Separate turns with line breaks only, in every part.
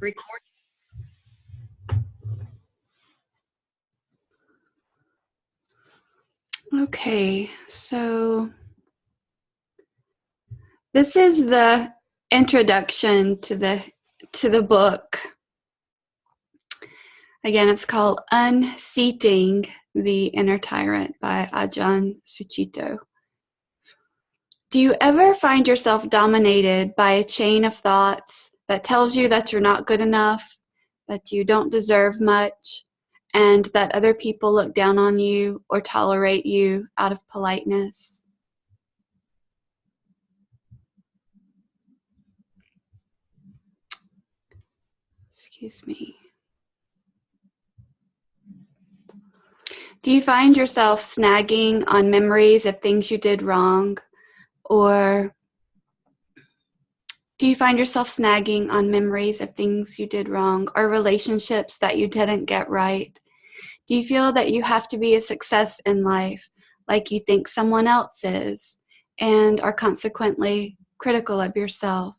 Record. Okay, so this is the introduction to the book. Again, it's called Unseating the Inner Tyrant by Ajahn Succito. Do you ever find yourself dominated by a chain of thoughts that tells you that you're not good enough, that you don't deserve much, and that other people look down on you or tolerate you out of politeness? Excuse me. Do you find yourself snagging on memories of things you did wrong? Or do you find yourself snagging on memories of things you did wrong or relationships that you didn't get right? Do you feel that you have to be a success in life like you think someone else is and are consequently critical of yourself?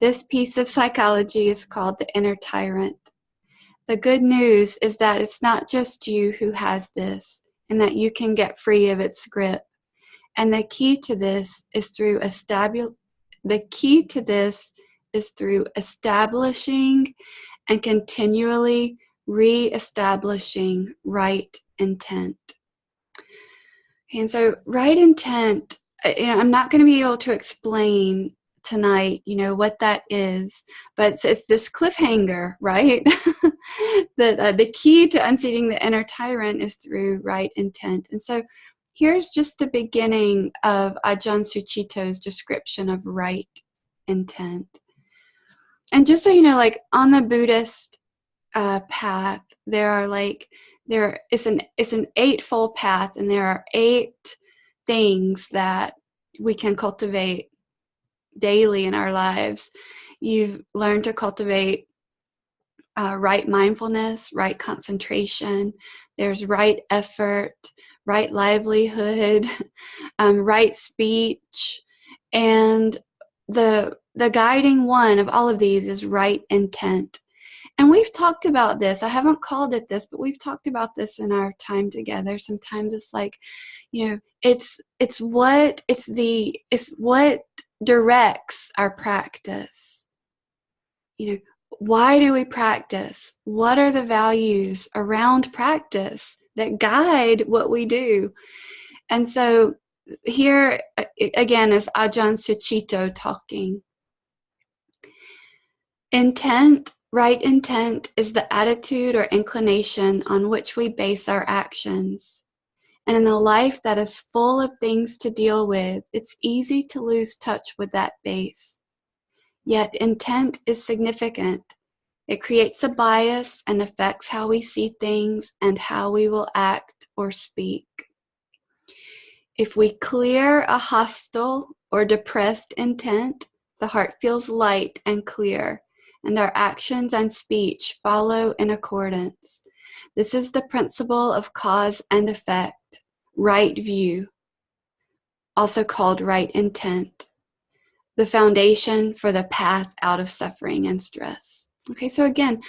This piece of psychology is called the inner tyrant. The good news is that it's not just you who has this, and that you can get free of its grip. And the key to this is through establishing and continually re-establishing right intent. And so right intent, I'm not going to be able to explain tonight, what that is, but it's this cliffhanger, right? That the key to unseating the inner tyrant is through right intent. And so here's just the beginning of Ajahn Succito's description of right intent. And just so you know, like on the Buddhist path, it's an eightfold path, and there are 8 things that we can cultivate daily in our lives. You've learned to cultivate right mindfulness, right concentration. There's right effort, right livelihood, right speech, and the guiding one of all of these is right intent. And we've talked about this. I haven't called it this, but we've talked about this in our time together. Sometimes it's like, it's what directs our practice. Why do we practice? What are the values around practice that guide what we do? And so here again is Ajahn Succito talking. Right intent is the attitude or inclination on which we base our actions. And in a life that is full of things to deal with, it's easy to lose touch with that base. Yet intent is significant. It creates a bias and affects how we see things and how we will act or speak. If we clear a hostile or depressed intent, the heart feels light and clear, and our actions and speech follow in accordance. This is the principle of cause and effect, right view, also called right intent, the foundation for the path out of suffering and stress. Okay, so again,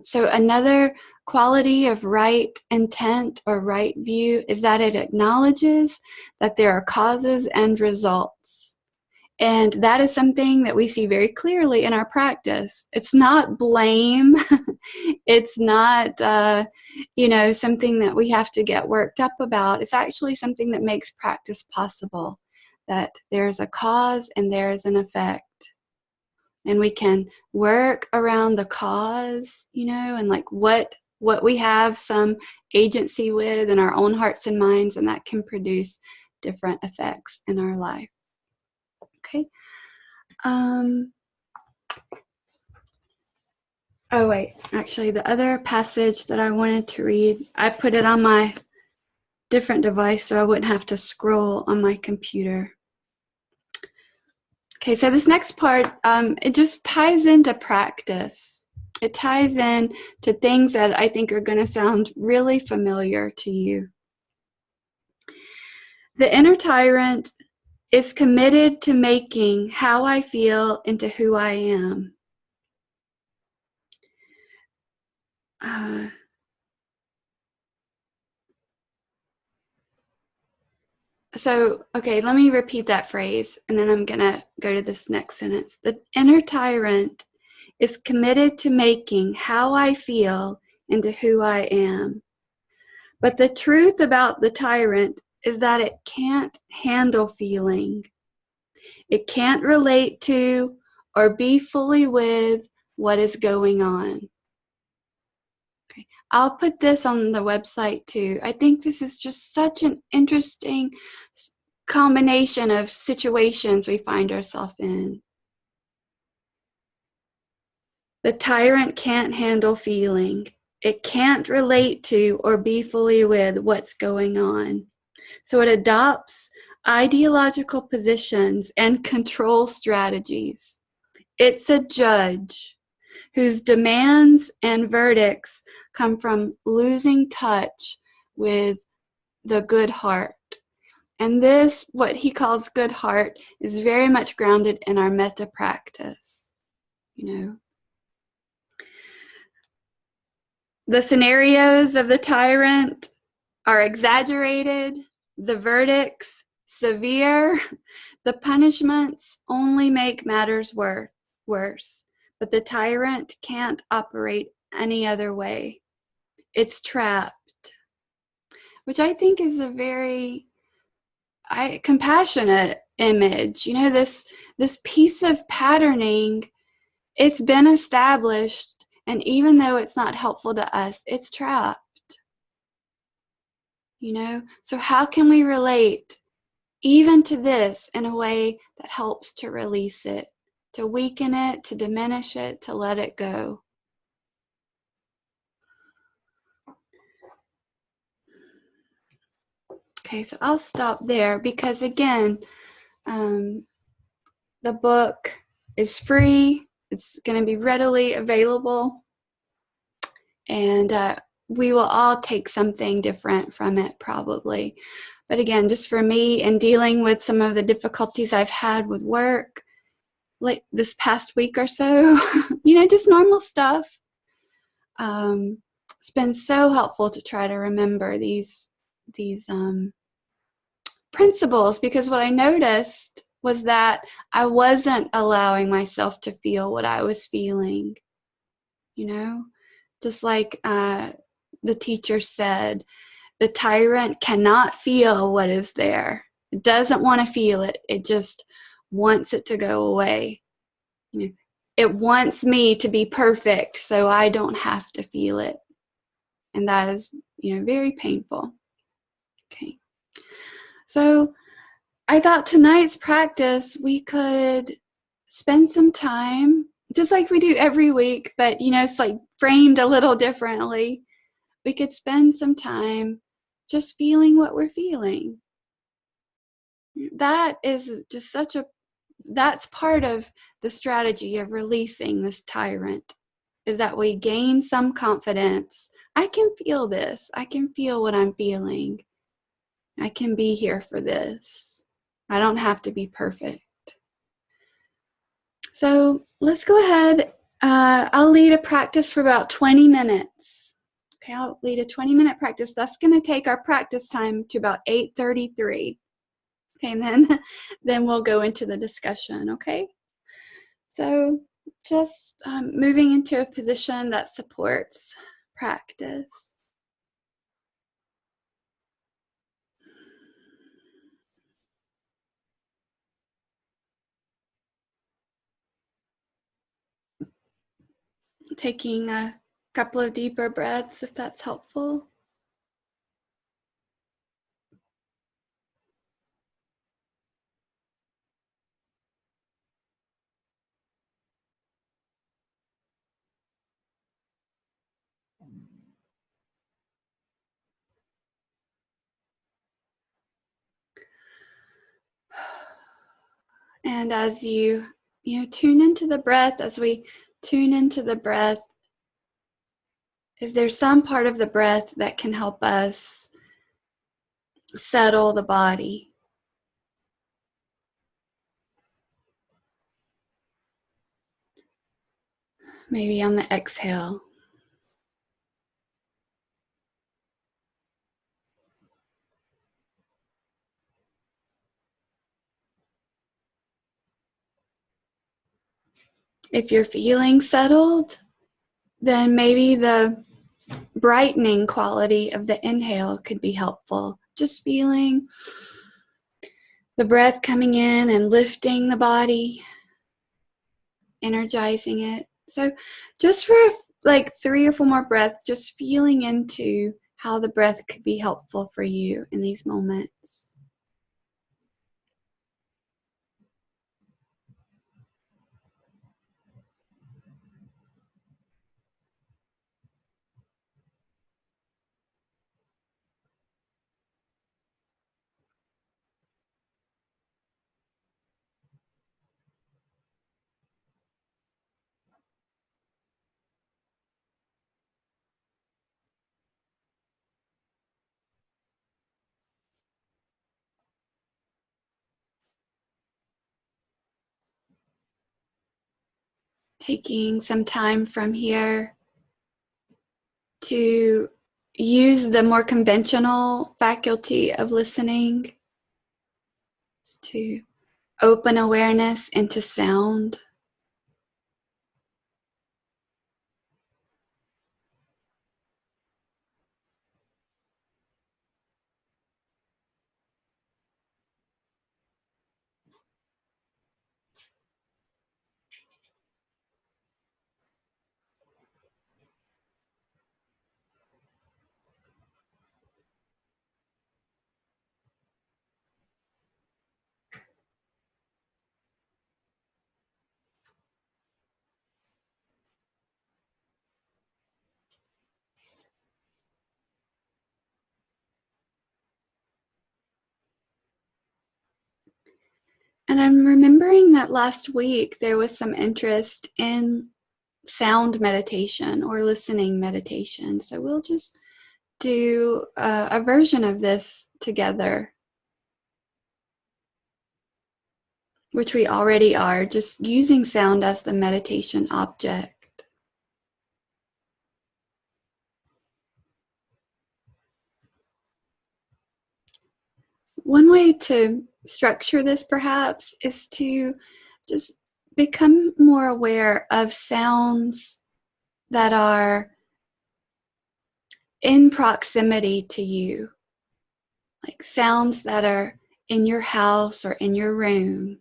so another quality of right intent or right view is that it acknowledges that there are causes and results. And that is something that we see very clearly in our practice. It's not blame. It's not, something that we have to get worked up about. It's actually something that makes practice possible, that there's a cause and there's an effect. And we can work around the cause, and like what we have some agency with in our own hearts and minds, and that can produce different effects in our life. Okay. Oh wait, actually the other passage that I wanted to read, I put it on my different device so I wouldn't have to scroll on my computer. Okay, so this next part, it just ties into practice. It ties in to things that I think are going to sound really familiar to you. The inner tyrant is committed to making how I feel into who I am. Okay, let me repeat that phrase, and then I'm going to go to this next sentence. The inner tyrant is committed to making how I feel into who I am. But the truth about the tyrant is that it can't handle feeling. It can't relate to or be fully with what is going on. Okay. I'll put this on the website too. I think this is just such an interesting combination of situations we find ourselves in. The tyrant can't handle feeling. It can't relate to or be fully with what's going on. So it adopts ideological positions and control strategies. It's a judge whose demands and verdicts come from losing touch with the good heart. And this, what he calls good heart, is very much grounded in our metta practice. The scenarios of the tyrant are exaggerated, the verdicts severe, the punishments only make matters worse. But the tyrant can't operate any other way. It's trapped, which I think is a very compassionate image. This piece of patterning, it's been established, and even though it's not helpful to us, it's trapped. So how can we relate even to this in a way that helps to release it, to weaken it, to diminish it, to let it go? Okay, so I'll stop there because, again, the book is free. It's going to be readily available, and we will all take something different from it probably. But again, just for me, and dealing with some of the difficulties I've had with work like this past week or so, just normal stuff. It's been so helpful to try to remember these principles, because what I noticed was that I wasn't allowing myself to feel what I was feeling. Just like the teacher said, the tyrant cannot feel what is there. It doesn't want to feel it. It just wants it to go away. It wants me to be perfect so I don't have to feel it. And that is, very painful. Okay. So I thought tonight's practice, we could spend some time, just like we do every week, but, it's like framed a little differently. We could spend some time just feeling what we're feeling. That is just that's part of the strategy of releasing this tyrant, is that we gain some confidence. I can feel this. I can feel what I'm feeling. I can be here for this. I don't have to be perfect. So let's go ahead. I'll lead a practice for about 20 minutes. Okay, I'll lead a 20-minute practice. That's going to take our practice time to about 8:33. Okay, and then we'll go into the discussion, okay? So just moving into a position that supports practice. Taking a couple of deeper breaths, if that's helpful. And as you tune into the breath, as we tune into the breath, is there some part of the breath that can help us settle the body? Maybe on the exhale. If you're feeling settled, then maybe the brightening quality of the inhale could be helpful. Just feeling the breath coming in and lifting the body, energizing it. So just for like 3 or 4 more breaths, just feeling into how the breath could be helpful for you in these moments. Taking some time from here to use the more conventional faculty of listening to open awareness into sound. And I'm remembering that last week there was some interest in sound meditation or listening meditation. So we'll just do a version of this together, which we already are, just using sound as the meditation object. One way to structure this perhaps is to just become more aware of sounds that are in proximity to you, like sounds that are in your house or in your room.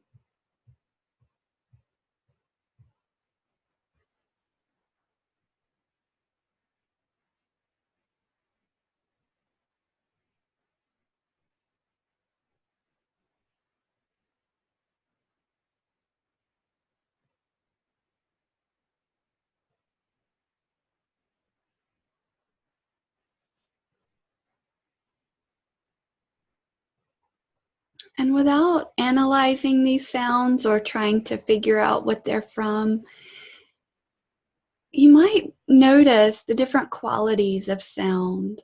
And without analyzing these sounds or trying to figure out what they're from, you might notice the different qualities of sound.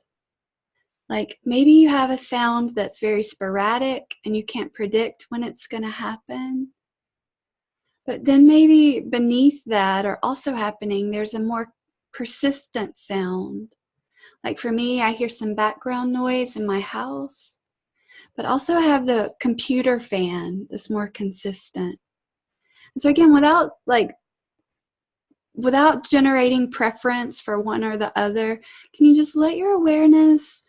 Like maybe you have a sound that's very sporadic and you can't predict when it's going to happen. But then maybe beneath that, or also happening, there's a more persistent sound. Like for me, I hear some background noise in my house, but also I have the computer fan that's more consistent. And so again, without generating preference for one or the other, can you just let your awareness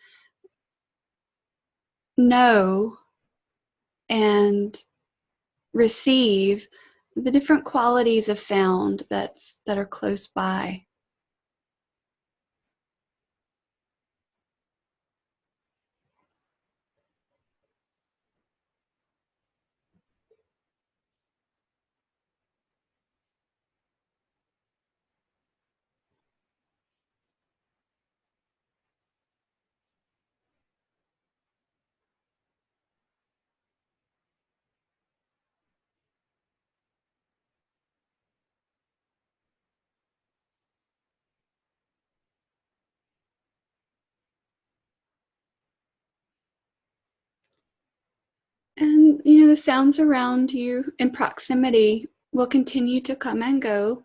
know and receive the different qualities of sound that are close by? And the sounds around you in proximity will continue to come and go.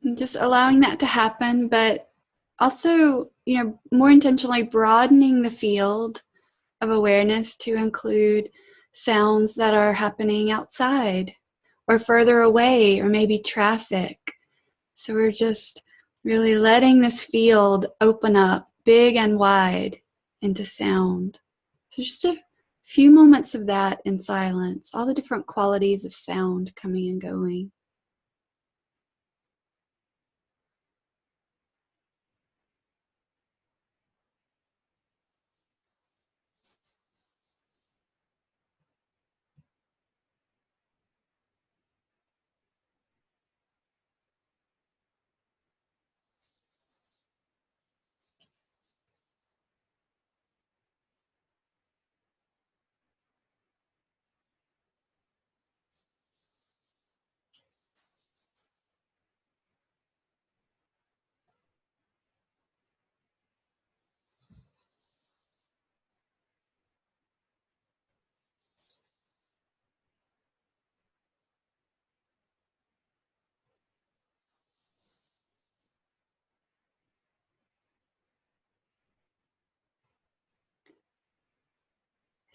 And just allowing that to happen, but also, more intentionally broadening the field of awareness to include sounds that are happening outside or further away, or maybe traffic. So we're just really letting this field open up big and wide into sound. So just a few moments of that in silence, all the different qualities of sound coming and going.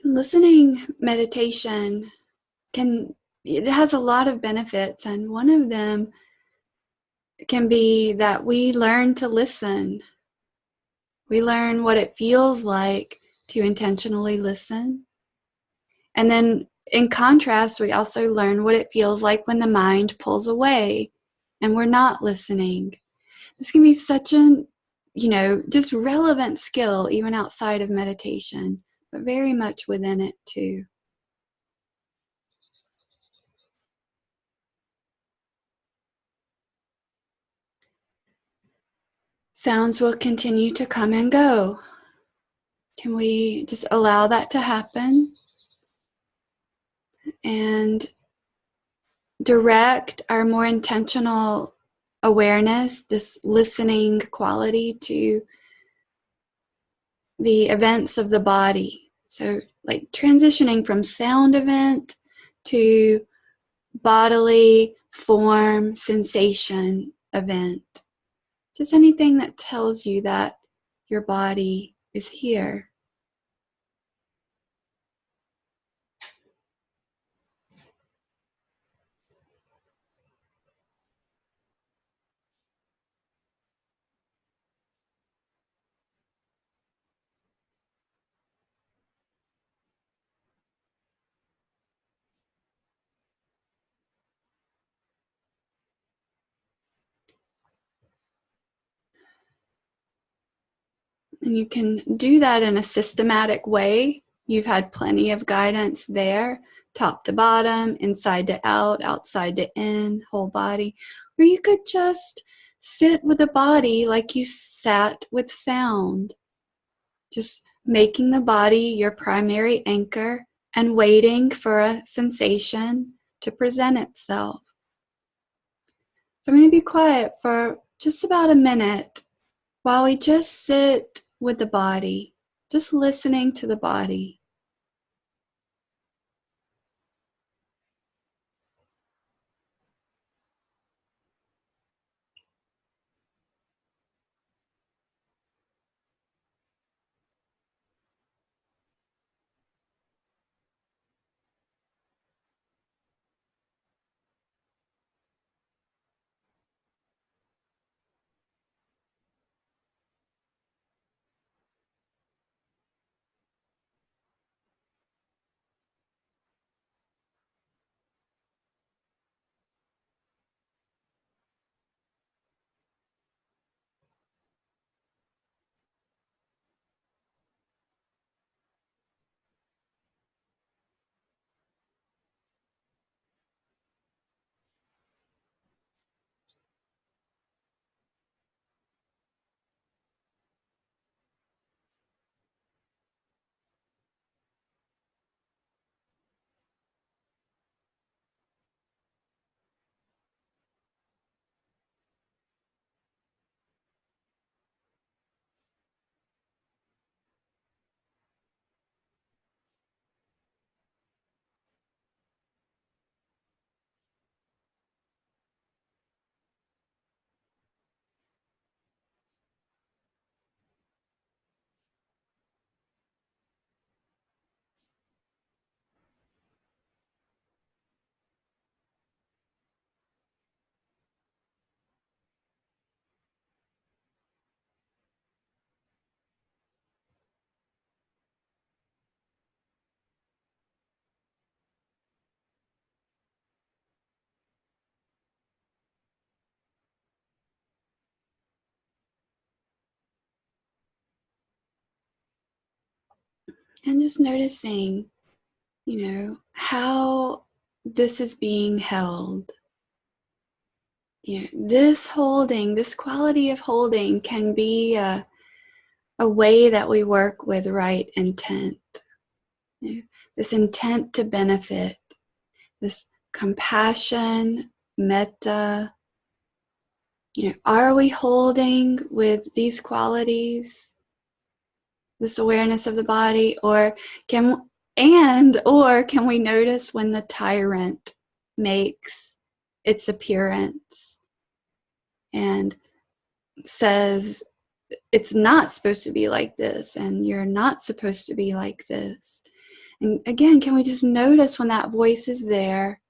Listening meditation it has a lot of benefits, and one of them can be that we learn to listen. We learn what it feels like to intentionally listen. And then in contrast, we also learn what it feels like when the mind pulls away and we're not listening. This can be such an, just relevant skill even outside of meditation, but very much within it too. Sounds will continue to come and go. Can we just allow that to happen and direct our more intentional awareness, this listening quality, to the events of the body? So, like transitioning from sound event to bodily form sensation event. Just anything that tells you that your body is here. And you can do that in a systematic way. You've had plenty of guidance there, top to bottom, inside to out, outside to in, whole body. Or you could just sit with the body like you sat with sound, just making the body your primary anchor and waiting for a sensation to present itself. So I'm going to be quiet for just about a minute while we just sit with the body, just listening to the body. And just noticing, how this is being held. This holding, this quality of holding can be a way that we work with right intent. This intent to benefit, this compassion, metta. Are we holding with these qualities, this awareness of the body, or can we notice when the tyrant makes its appearance and says it's not supposed to be like this and you're not supposed to be like this? And again, can we just notice when that voice is there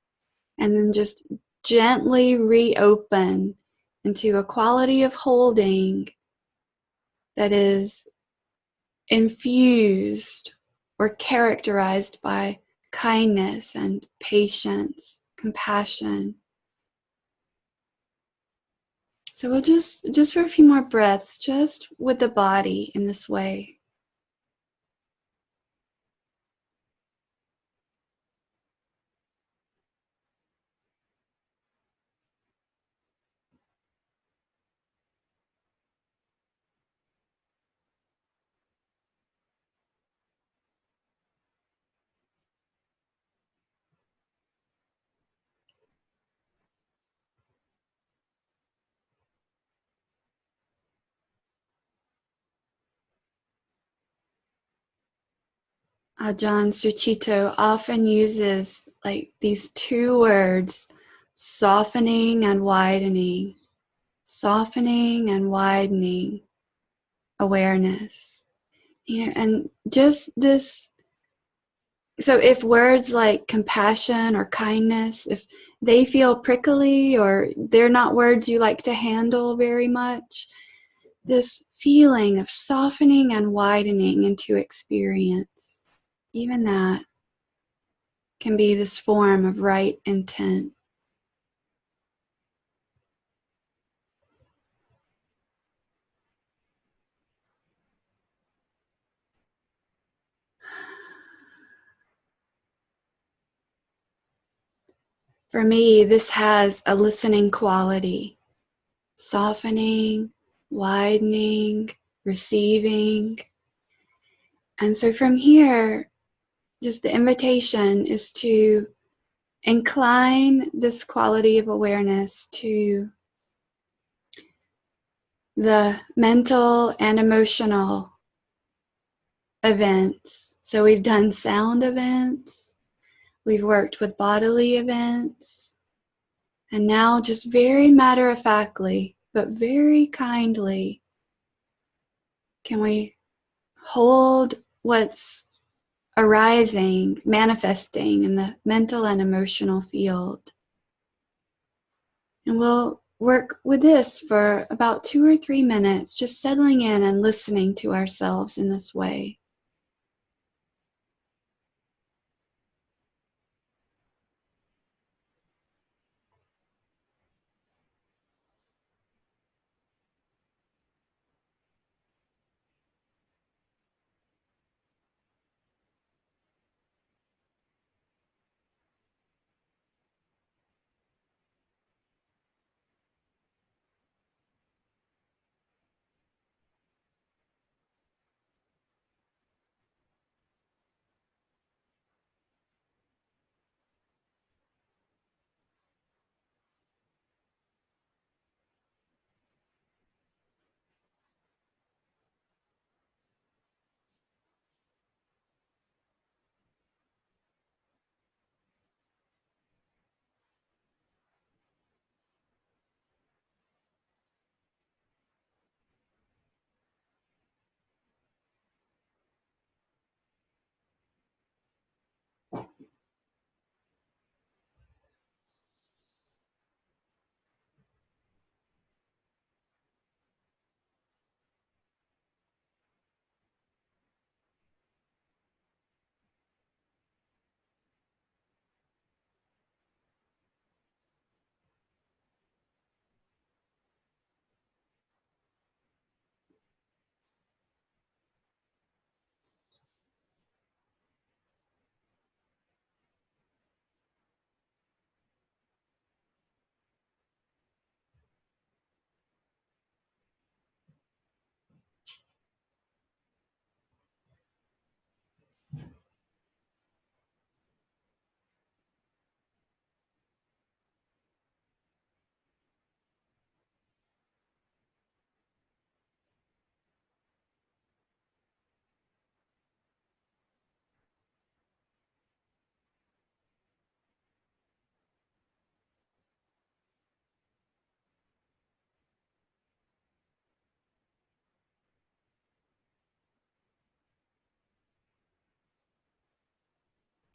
and then just gently reopen into a quality of holding that is infused or characterized by kindness and patience, compassion. So we'll just for a few more breaths, just with the body in this way. Ajahn Succito often uses these two words, softening and widening awareness. And just this, so if words like compassion or kindness, if they feel prickly or they're not words you like to handle very much, this feeling of softening and widening into experience, even that can be this form of right intent. For me, this has a listening quality, softening, widening, receiving. And so from here, just the invitation is to incline this quality of awareness to the mental and emotional events. So we've done sound events, we've worked with bodily events, and now just very matter-of-factly, but very kindly, can we hold what's arising, manifesting in the mental and emotional field. And we'll work with this for about 2 or 3 minutes, just settling in and listening to ourselves in this way.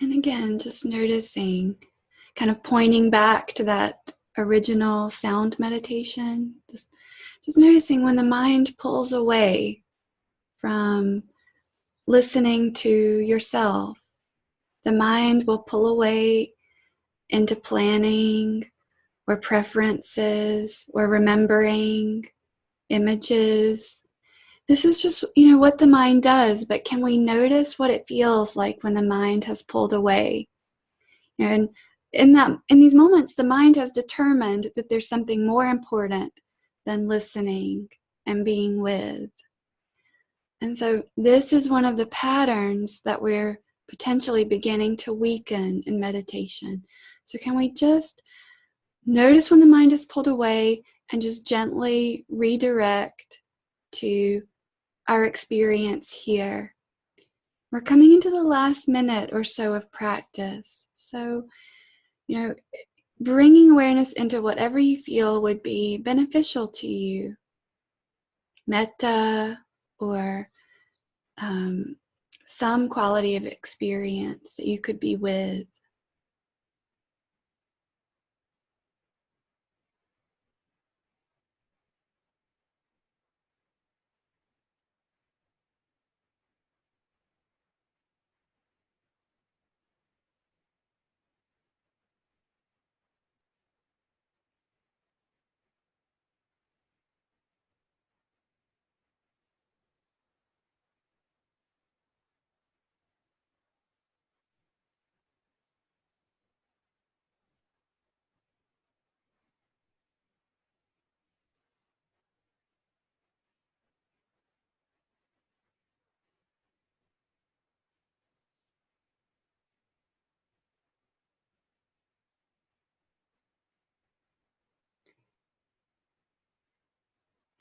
And again, just noticing, kind of pointing back to that original sound meditation. Just noticing when the mind pulls away from listening to yourself, the mind will pull away into planning or preferences or remembering images. This is just, what the mind does, but can we notice what it feels like when the mind has pulled away? And in these moments, the mind has determined that there's something more important than listening and being with. And so this is one of the patterns that we're potentially beginning to weaken in meditation. So can we just notice when the mind is pulled away and just gently redirect to our experience here? We're coming into the last minute or so of practice. So, bringing awareness into whatever you feel would be beneficial to you. Metta or some quality of experience that you could be with.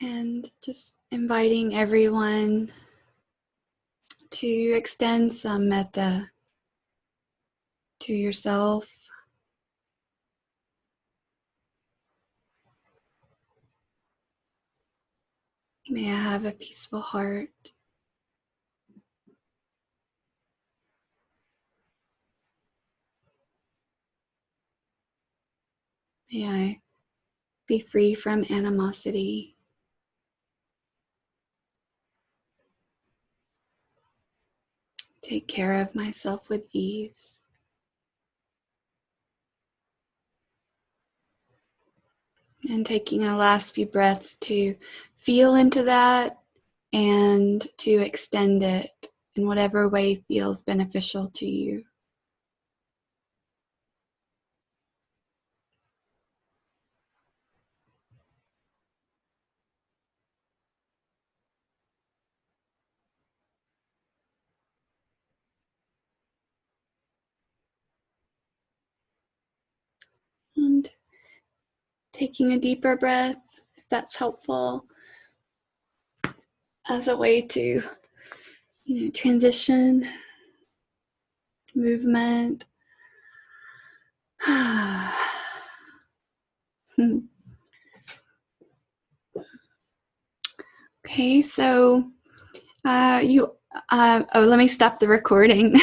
And just inviting everyone to extend some metta to yourself. May I have a peaceful heart. May I be free from animosity. Take care of myself with ease. And taking a last few breaths to feel into that and to extend it in whatever way feels beneficial to you. And taking a deeper breath, if that's helpful, as a way to, transition, movement. Okay, so let me stop the recording.